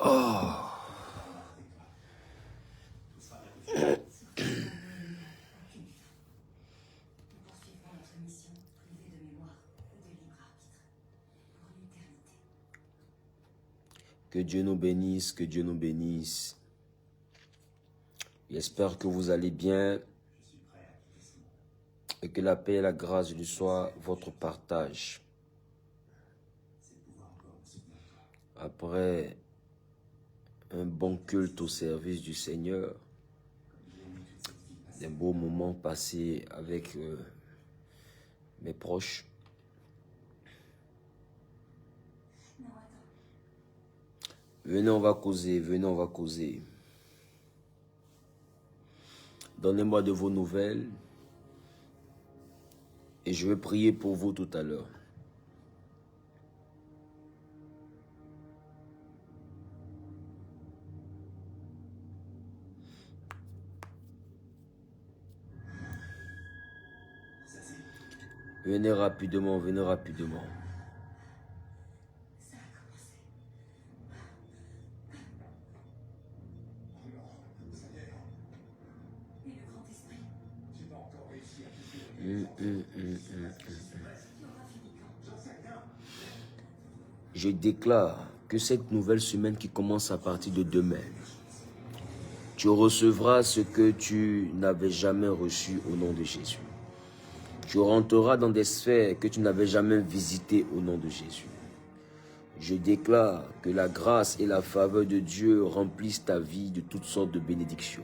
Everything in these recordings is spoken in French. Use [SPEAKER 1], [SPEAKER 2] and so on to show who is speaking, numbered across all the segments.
[SPEAKER 1] Oh. Que Dieu nous bénisse, que Dieu nous bénisse. J'espère que vous allez bien et que la paix et la grâce de soient votre partage. Après un bon culte au service du Seigneur, des beaux moments passés avec mes proches, venez, on va causer, venez, on va causer. Donnez-moi de vos nouvelles et je vais prier pour vous tout à l'heure. Venez rapidement, venez rapidement. Je déclare que cette nouvelle semaine qui commence à partir de demain, tu recevras ce que tu n'avais jamais reçu au nom de Jésus. Tu rentreras dans des sphères que tu n'avais jamais visitées au nom de Jésus. Je déclare que la grâce et la faveur de Dieu remplissent ta vie de toutes sortes de bénédictions.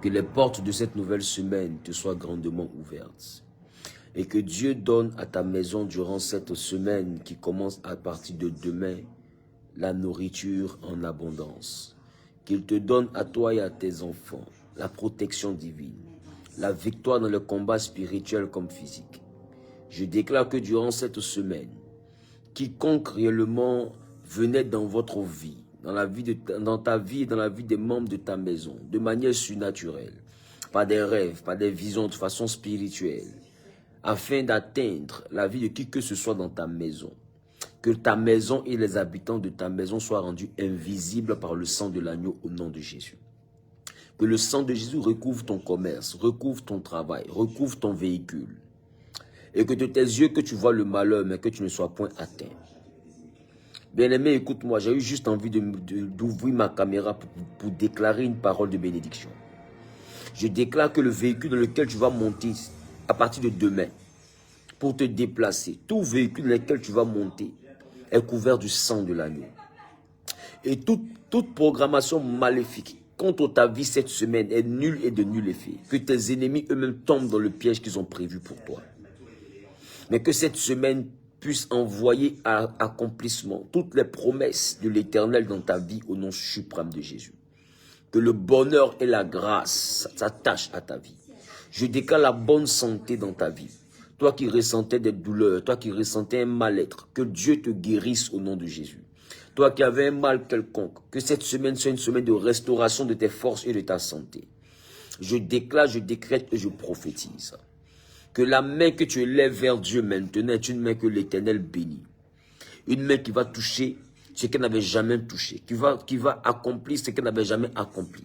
[SPEAKER 1] Que les portes de cette nouvelle semaine te soient grandement ouvertes. Et que Dieu donne à ta maison durant cette semaine qui commence à partir de demain la nourriture en abondance. Qu'il te donne à toi et à tes enfants la protection divine, la victoire dans le combat spirituel comme physique. Je déclare que durant cette semaine, quiconque réellement venait dans votre vie, dans ta vie et dans la vie des membres de ta maison, de manière surnaturelle, par des rêves, par des visions de façon spirituelle, afin d'atteindre la vie de qui que ce soit dans ta maison. Que ta maison et les habitants de ta maison soient rendus invisibles par le sang de l'agneau au nom de Jésus. Que le sang de Jésus recouvre ton commerce, recouvre ton travail, recouvre ton véhicule. Et que de tes yeux que tu vois le malheur, mais que tu ne sois point atteint. Bien-aimé, écoute-moi, j'ai eu juste envie d'ouvrir ma caméra pour déclarer une parole de bénédiction. Je déclare que le véhicule dans lequel tu vas monter à partir de demain, pour te déplacer, tout véhicule dans lequel tu vas monter est couvert du sang de l'agneau. Et toute programmation maléfique contre ta vie cette semaine est nulle et de nul effet. Que tes ennemis eux-mêmes tombent dans le piège qu'ils ont prévu pour toi. Mais que cette semaine puisse envoyer à accomplissement toutes les promesses de l'Éternel dans ta vie au nom suprême de Jésus. Que le bonheur et la grâce s'attachent à ta vie. Je déclare la bonne santé dans ta vie. Toi qui ressentais des douleurs, toi qui ressentais un mal-être, que Dieu te guérisse au nom de Jésus. Toi qui avais un mal quelconque, que cette semaine soit une semaine de restauration de tes forces et de ta santé. Je déclare, je décrète et je prophétise. Que la main que tu élèves vers Dieu maintenant est une main que l'Éternel bénit. Une main qui va toucher ce qu'elle n'avait jamais touché, qui va accomplir ce qu'elle n'avait jamais accompli.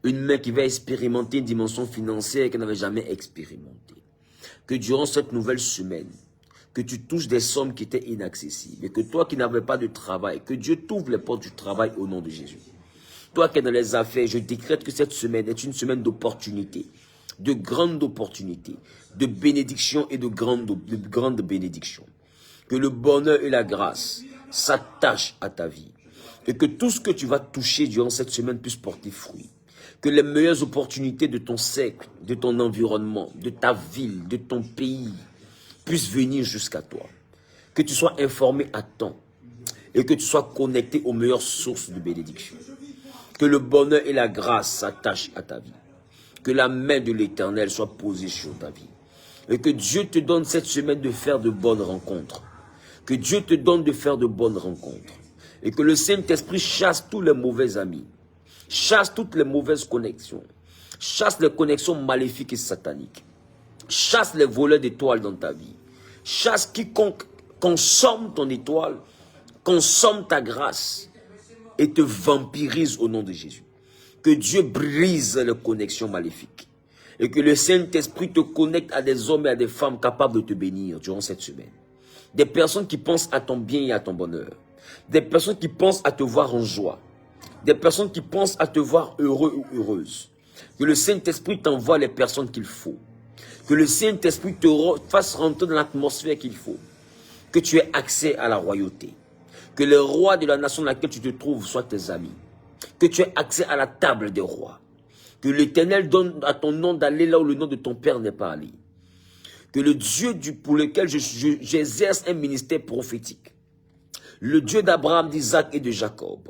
[SPEAKER 1] Une main qui va expérimenter une dimension financière qu'elle n'avait jamais expérimentée. Que durant cette nouvelle semaine, que tu touches des sommes qui étaient inaccessibles. Et que toi qui n'avais pas de travail, que Dieu t'ouvre les portes du travail au nom de Jésus. Toi qui es dans les affaires, je décrète que cette semaine est une semaine d'opportunités, de grandes opportunités, de bénédictions et de grandes bénédictions. Que le bonheur et la grâce s'attachent à ta vie. Et que tout ce que tu vas toucher durant cette semaine puisse porter fruit. Que les meilleures opportunités de ton siècle, de ton environnement, de ta ville, de ton pays, puissent venir jusqu'à toi. Que tu sois informé à temps et que tu sois connecté aux meilleures sources de bénédiction. Que le bonheur et la grâce s'attachent à ta vie. Que la main de l'Éternel soit posée sur ta vie. Et que Dieu te donne cette semaine de faire de bonnes rencontres. Que Dieu te donne de faire de bonnes rencontres. Et que le Saint-Esprit chasse tous les mauvais amis. Chasse toutes les mauvaises connexions. Chasse les connexions maléfiques et sataniques. Chasse les voleurs d'étoiles dans ta vie. Chasse quiconque consomme ton étoile consomme ta grâce et te vampirise au nom de Jésus. Que Dieu brise les connexions maléfiques. Et que le Saint-Esprit te connecte à des hommes et à des femmes capables de te bénir durant cette semaine. Des personnes qui pensent à ton bien et à ton bonheur. Des personnes qui pensent à te voir en joie. Des personnes qui pensent à te voir heureux ou heureuse. Que le Saint-Esprit t'envoie les personnes qu'il faut. Que le Saint-Esprit te fasse rentrer dans l'atmosphère qu'il faut. Que tu aies accès à la royauté. Que les rois de la nation dans laquelle tu te trouves soient tes amis. Que tu aies accès à la table des rois. Que l'Éternel donne à ton nom d'aller là où le nom de ton Père n'est pas allé. Que le Dieu pour lequel j'exerce un ministère prophétique, le Dieu d'Abraham, d'Isaac et de Jacob,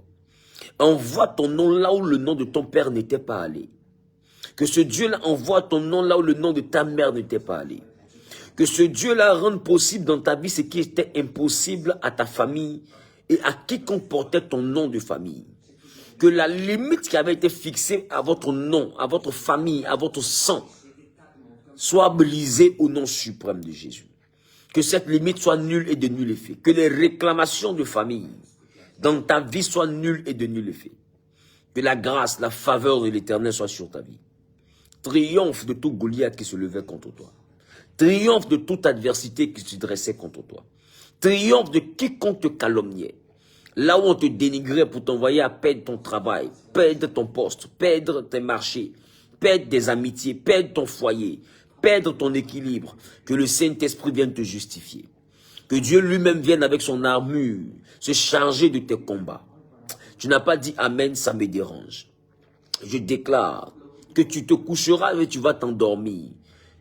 [SPEAKER 1] envoie ton nom là où le nom de ton Père n'était pas allé. Que ce Dieu-là envoie ton nom là où le nom de ta mère n'était pas allé. Que ce Dieu-là rende possible dans ta vie ce qui était impossible à ta famille et à quiconque portait ton nom de famille. Que la limite qui avait été fixée à votre nom, à votre famille, à votre sang, soit brisée au nom suprême de Jésus. Que cette limite soit nulle et de nul effet. Que les réclamations de famille dans ta vie soient nulles et de nul effet. Que la grâce, la faveur de l'Éternel soit sur ta vie. Triomphe de tout Goliath qui se levait contre toi. Triomphe de toute adversité qui se dressait contre toi. Triomphe de quiconque te calomniait. Là où on te dénigrait pour t'envoyer à perdre ton travail, perdre ton poste, perdre tes marchés, perdre des amitiés, perdre ton foyer, perdre ton équilibre, que le Saint-Esprit vienne te justifier. Que Dieu lui-même vienne avec son armure se charger de tes combats. Tu n'as pas dit Amen, ça me dérange. Je déclare que tu te coucheras et tu vas t'endormir.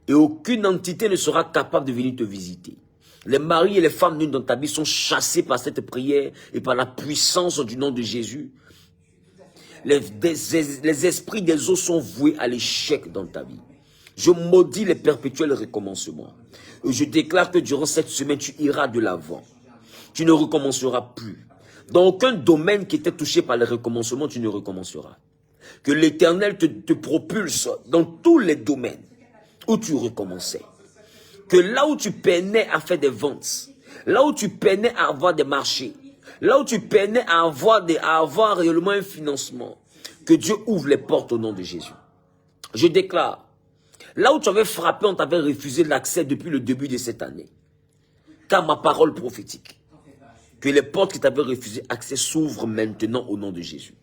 [SPEAKER 1] Et aucune entité ne sera capable de venir te visiter. Les maris et les femmes nues dans ta vie sont chassés par cette prière et par la puissance du nom de Jésus. Les esprits des eaux sont voués à l'échec dans ta vie. Je maudis les perpétuels recommencements. Et je déclare que durant cette semaine, tu iras de l'avant. Tu ne recommenceras plus. Dans aucun domaine qui était touché par les recommencements, tu ne recommenceras. Que l'Éternel te propulse dans tous les domaines où tu recommençais. Que là où tu peinais à faire des ventes, là où tu peinais à avoir des marchés, là où tu peinais à avoir réellement un financement, que Dieu ouvre les portes au nom de Jésus. Je déclare, là où tu avais frappé, on t'avait refusé l'accès depuis le début de cette année. Car ma parole prophétique, que les portes qui t'avaient refusé accès s'ouvrent maintenant au nom de Jésus.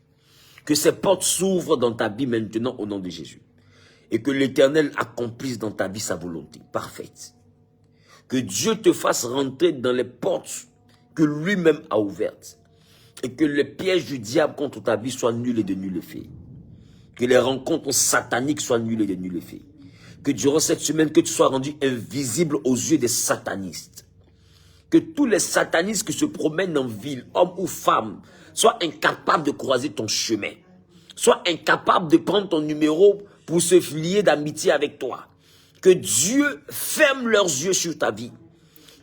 [SPEAKER 1] Que ces portes s'ouvrent dans ta vie maintenant au nom de Jésus. Et que l'Éternel accomplisse dans ta vie sa volonté parfaite. Que Dieu te fasse rentrer dans les portes que lui-même a ouvertes. Et que les pièges du diable contre ta vie soient nuls et de nul effet. Que les rencontres sataniques soient nulles et de nul effet. Que durant cette semaine, que tu sois rendu invisible aux yeux des satanistes. Que tous les satanistes qui se promènent en ville, hommes ou femmes, soient incapables de croiser ton chemin. Soient incapables de prendre ton numéro pour se lier d'amitié avec toi. Que Dieu ferme leurs yeux sur ta vie.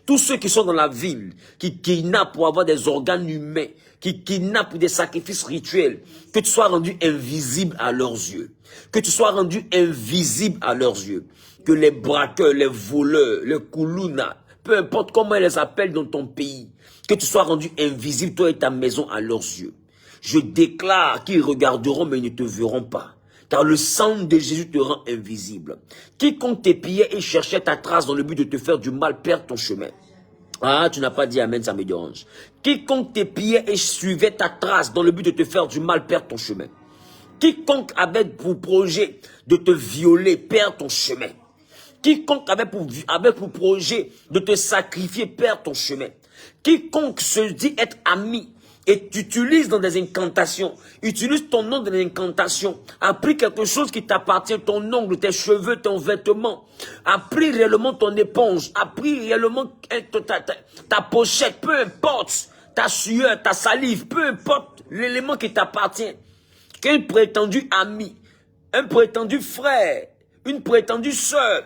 [SPEAKER 1] Tous ceux qui sont dans la ville, qui kidnappent pour avoir des organes humains, qui kidnappent pour des sacrifices rituels, que tu sois rendu invisible à leurs yeux. Que tu sois rendu invisible à leurs yeux. Que les braqueurs, les voleurs, les koulouna, peu importe comment ils les appellent dans ton pays, que tu sois rendu invisible, toi et ta maison, à leurs yeux. Je déclare qu'ils regarderont mais ils ne te verront pas. Car le sang de Jésus te rend invisible. Quiconque t'épiait et cherchait ta trace dans le but de te faire du mal perd ton chemin. Ah, tu n'as pas dit Amen, ça me dérange. Quiconque t'épiait et suivait ta trace dans le but de te faire du mal perd ton chemin. Quiconque avait pour projet de te violer perd ton chemin. Quiconque avait pour projet de te sacrifier perd ton chemin. Quiconque se dit être ami et t'utilise dans des incantations, utilise ton nom dans des incantations, a pris quelque chose qui t'appartient, ton ongle, tes cheveux, ton vêtement, a pris réellement ton éponge, a pris réellement ta pochette, peu importe, ta sueur, ta salive, peu importe l'élément qui t'appartient, qu'un prétendu ami, un prétendu frère, une prétendue sœur,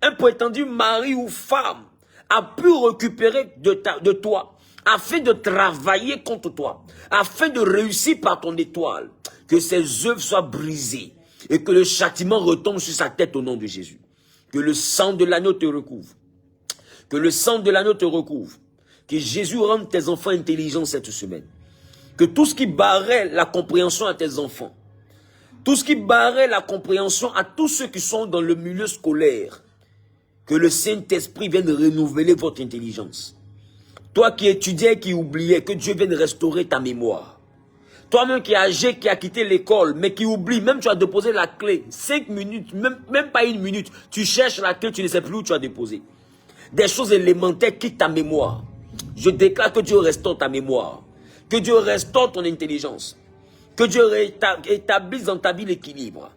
[SPEAKER 1] un prétendu mari ou femme a pu récupérer de toi, afin de travailler contre toi, afin de réussir par ton étoile, que ses œuvres soient brisées et que le châtiment retombe sur sa tête au nom de Jésus. Que le sang de l'agneau te recouvre. Que le sang de l'agneau te recouvre. Que Jésus rende tes enfants intelligents cette semaine. Que tout ce qui barrait la compréhension à tes enfants, tout ce qui barrait la compréhension à tous ceux qui sont dans le milieu scolaire, que le Saint-Esprit vienne renouveler votre intelligence. Toi qui étudiais, qui oubliais, que Dieu vienne restaurer ta mémoire. Toi-même qui es âgé, qui a quitté l'école, mais qui oublie, même tu as déposé la clé, 5 minutes, même pas 1 minute, tu cherches la clé, tu ne sais plus où tu as déposé. Des choses élémentaires quittent ta mémoire. Je déclare que Dieu restaure ta mémoire, que Dieu restaure ton intelligence, que Dieu établisse dans ta vie l'équilibre,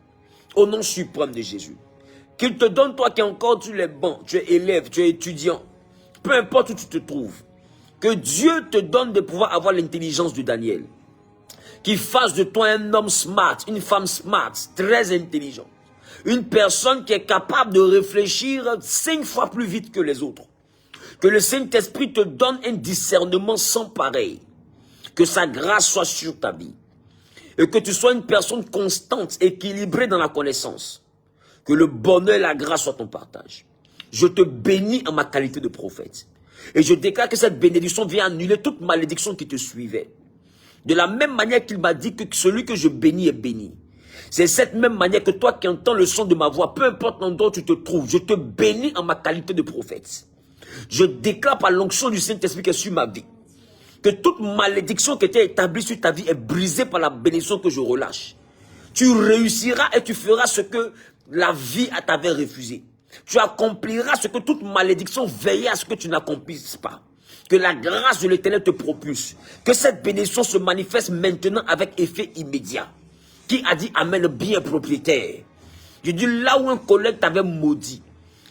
[SPEAKER 1] au nom suprême de Jésus. Qu'il te donne, toi qui es encore sur les bancs, tu es élève, tu es étudiant, peu importe où tu te trouves, que Dieu te donne de pouvoir avoir l'intelligence de Daniel, qu'il fasse de toi un homme smart, une femme smart, très intelligent, une personne qui est capable de réfléchir 5 fois plus vite que les autres. Que le Saint-Esprit te donne un discernement sans pareil. Que sa grâce soit sur ta vie. Et que tu sois une personne constante, équilibrée dans la connaissance. Que le bonheur et la grâce soient ton partage. Je te bénis en ma qualité de prophète. Et je déclare que cette bénédiction vient annuler toute malédiction qui te suivait. De la même manière qu'il m'a dit que celui que je bénis est béni. C'est cette même manière que toi qui entends le son de ma voix, peu importe l'endroit où tu te trouves, je te bénis en ma qualité de prophète. Je déclare par l'onction du Saint-Esprit qui est sur ma vie, que toute malédiction qui était établie sur ta vie est brisée par la bénédiction que je relâche. Tu réussiras et tu feras ce que la vie t'avait refusé. Tu accompliras ce que toute malédiction veillait à ce que tu n'accomplisses pas. Que la grâce de l'Éternel te propulse. Que cette bénédiction se manifeste maintenant avec effet immédiat. Qui a dit amen bien propriétaire? Je dis là où un collègue t'avait maudit,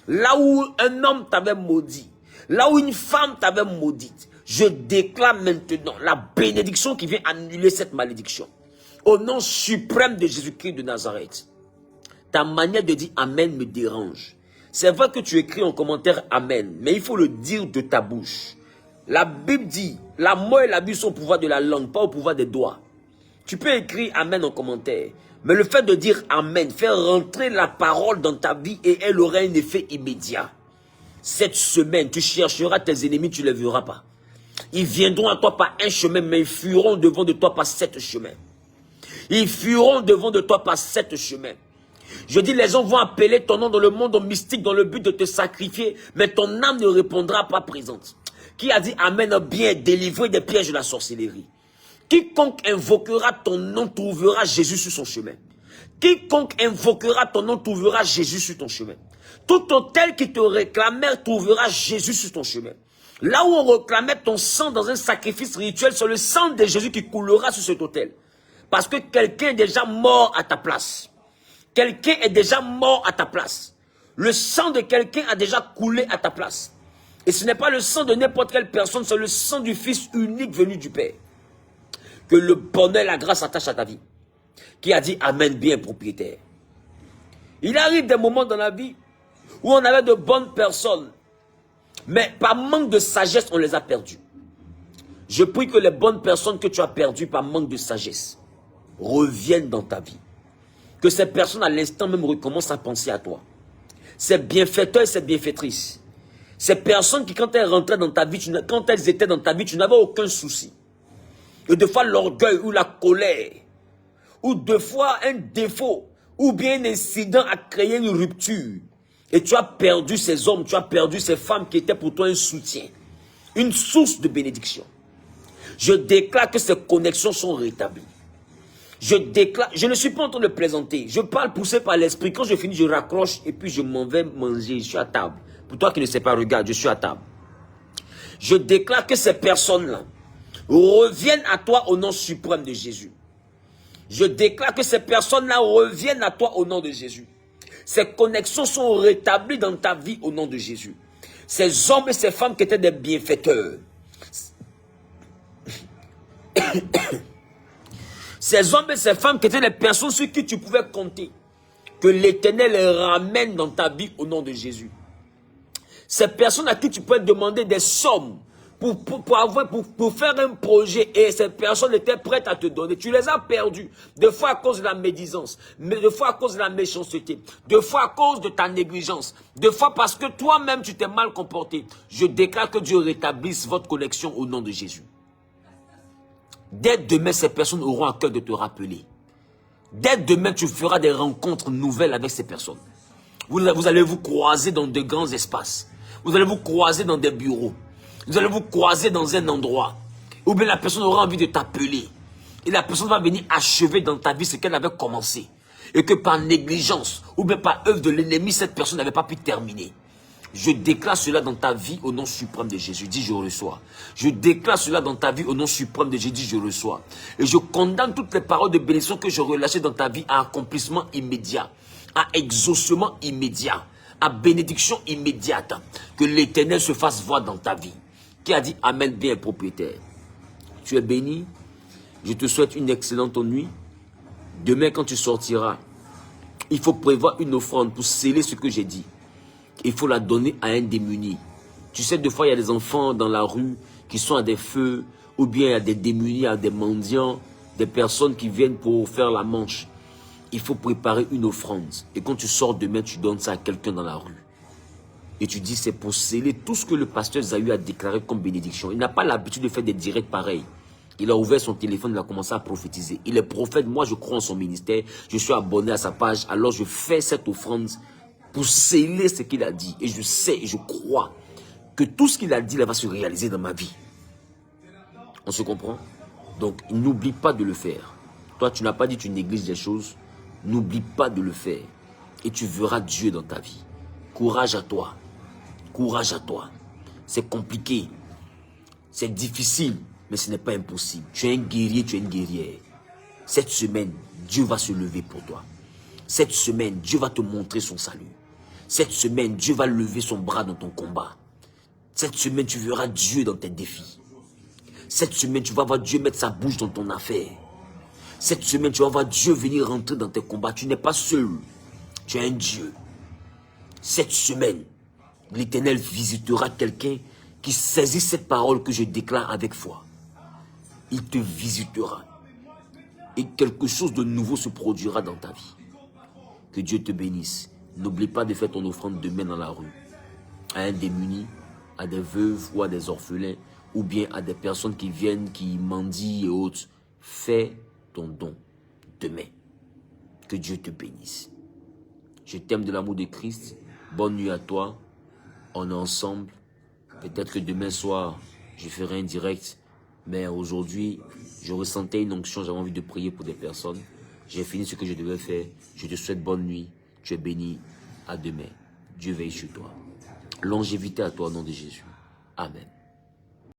[SPEAKER 1] là où un homme t'avait maudit, là où une femme t'avait maudite, je déclare maintenant la bénédiction qui vient annuler cette malédiction. Au nom suprême de Jésus-Christ de Nazareth. Ta manière de dire amen me dérange. C'est vrai que tu écris en commentaire amen, mais il faut le dire de ta bouche. La Bible dit, la mort et la vie sont au pouvoir de la langue, pas au pouvoir des doigts. Tu peux écrire amen en commentaire, mais le fait de dire amen, faire rentrer la parole dans ta vie et elle aura un effet immédiat. Cette semaine, tu chercheras tes ennemis, tu ne les verras pas. Ils viendront à toi par un chemin, mais ils fuiront devant de toi par 7 chemins. Ils fuiront devant de toi par 7 chemins. Je dis, les gens vont appeler ton nom dans le monde mystique dans le but de te sacrifier, mais ton âme ne répondra pas présente. Qui a dit amen bien, délivré des pièges de la sorcellerie? Quiconque invoquera ton nom trouvera Jésus sur son chemin. Quiconque invoquera ton nom trouvera Jésus sur ton chemin. Tout hôtel qui te réclamait trouvera Jésus sur ton chemin. Là où on réclamait ton sang dans un sacrifice rituel, c'est le sang de Jésus qui coulera sur cet hôtel. Parce que quelqu'un est déjà mort à ta place. Quelqu'un est déjà mort à ta place. Le sang de quelqu'un a déjà coulé à ta place. Et ce n'est pas le sang de n'importe quelle personne, c'est le sang du Fils unique venu du Père. Que le bonheur et la grâce s'attachent à ta vie. Qui a dit amen bien propriétaire. Il arrive des moments dans la vie où on avait de bonnes personnes, mais par manque de sagesse, on les a perdues. Je prie que les bonnes personnes que tu as perdues par manque de sagesse reviennent dans ta vie. Que ces personnes à l'instant même recommencent à penser à toi. Ces bienfaiteurs et ces bienfaitrices. Ces personnes qui quand elles rentraient dans ta vie, quand elles étaient dans ta vie, tu n'avais aucun souci. Et des fois l'orgueil ou la colère, ou des fois un défaut, ou bien un incident a créé une rupture. Et tu as perdu ces hommes, tu as perdu ces femmes qui étaient pour toi un soutien, une source de bénédiction. Je déclare que ces connexions sont rétablies. Je déclare, je ne suis pas en train de plaisanter, je parle poussé par l'esprit. Quand je finis, je raccroche et puis je m'en vais manger, je suis à table. Pour toi qui ne sais pas, regarde, je suis à table. Je déclare que ces personnes-là reviennent à toi au nom suprême de Jésus. Je déclare que ces personnes-là reviennent à toi au nom de Jésus. Ces connexions sont rétablies dans ta vie au nom de Jésus. Ces hommes et ces femmes qui étaient des bienfaiteurs. Ces hommes et ces femmes qui étaient des personnes sur qui tu pouvais compter. Que l'Éternel les ramène dans ta vie au nom de Jésus. Ces personnes à qui tu peux demander des sommes pour faire un projet et ces personnes étaient prêtes à te donner. Tu les as perdus. Deux fois à cause de la médisance, mais deux fois à cause de la méchanceté, deux fois à cause de ta négligence, deux fois parce que toi-même tu t'es mal comporté. Je déclare que Dieu rétablisse votre connexion au nom de Jésus. Dès demain, ces personnes auront à cœur de te rappeler. Dès demain, tu feras des rencontres nouvelles avec ces personnes. Vous allez vous croiser dans de grands espaces. Vous allez vous croiser dans des bureaux. Vous allez vous croiser dans un endroit. Ou bien la personne aura envie de t'appeler. Et la personne va venir achever dans ta vie ce qu'elle avait commencé. Et que par négligence, ou bien par œuvre de l'ennemi, cette personne n'avait pas pu terminer. Je déclare cela dans ta vie au nom suprême de Jésus. Dis, je reçois. Je déclare cela dans ta vie au nom suprême de Jésus. Dis, je reçois. Et je condamne toutes les paroles de bénédiction que je relâchais dans ta vie à accomplissement immédiat, à exaucement immédiat, à bénédiction immédiate. Que l'Éternel se fasse voir dans ta vie. Qui a dit Amen, bien propriétaire. Tu es béni. Je te souhaite une excellente nuit. Demain, quand tu sortiras, il faut prévoir une offrande pour sceller ce que j'ai dit. Il faut la donner à un démuni. Tu sais, des fois, il y a des enfants dans la rue qui sont à des feux, ou bien il y a des démunis, à des mendiants, des personnes qui viennent pour faire la manche. Il faut préparer une offrande. Et quand tu sors demain, tu donnes ça à quelqu'un dans la rue. Et tu dis, c'est pour sceller tout ce que le pasteur Zayu a déclaré comme bénédiction. Il n'a pas l'habitude de faire des directs pareils. Il a ouvert son téléphone, il a commencé à prophétiser. Il est prophète, moi je crois en son ministère, je suis abonné à sa page, alors je fais cette offrande pour sceller ce qu'il a dit. Et je sais et je crois que tout ce qu'il a dit là va se réaliser dans ma vie. On se comprend? Donc n'oublie pas de le faire. Toi tu n'as pas dit tu négliges des choses. N'oublie pas de le faire. Et tu verras Dieu dans ta vie. Courage à toi. Courage à toi. C'est compliqué. C'est difficile. Mais ce n'est pas impossible. Tu es un guerrier, tu es une guerrière. Cette semaine, Dieu va se lever pour toi. Cette semaine, Dieu va te montrer son salut. Cette semaine, Dieu va lever son bras dans ton combat. Cette semaine, tu verras Dieu dans tes défis. Cette semaine, tu vas voir Dieu mettre sa bouche dans ton affaire. Cette semaine, tu vas voir Dieu venir rentrer dans tes combats. Tu n'es pas seul. Tu es un Dieu. Cette semaine, l'Éternel visitera quelqu'un qui saisit cette parole que je déclare avec foi. Il te visitera. Et quelque chose de nouveau se produira dans ta vie. Que Dieu te bénisse. N'oublie pas de faire ton offrande demain dans la rue. À un démuni, à des veuves ou à des orphelins, ou bien à des personnes qui viennent, qui mendient et autres. Fais ton don demain. Que Dieu te bénisse. Je t'aime de l'amour de Christ. Bonne nuit à toi. On est ensemble. Peut-être que demain soir, je ferai un direct. Mais aujourd'hui, je ressentais une onction. J'avais envie de prier pour des personnes. J'ai fini ce que je devais faire. Je te souhaite bonne nuit. Tu es béni. À demain. Dieu veille sur toi. Longévité à toi au nom de Jésus. Amen.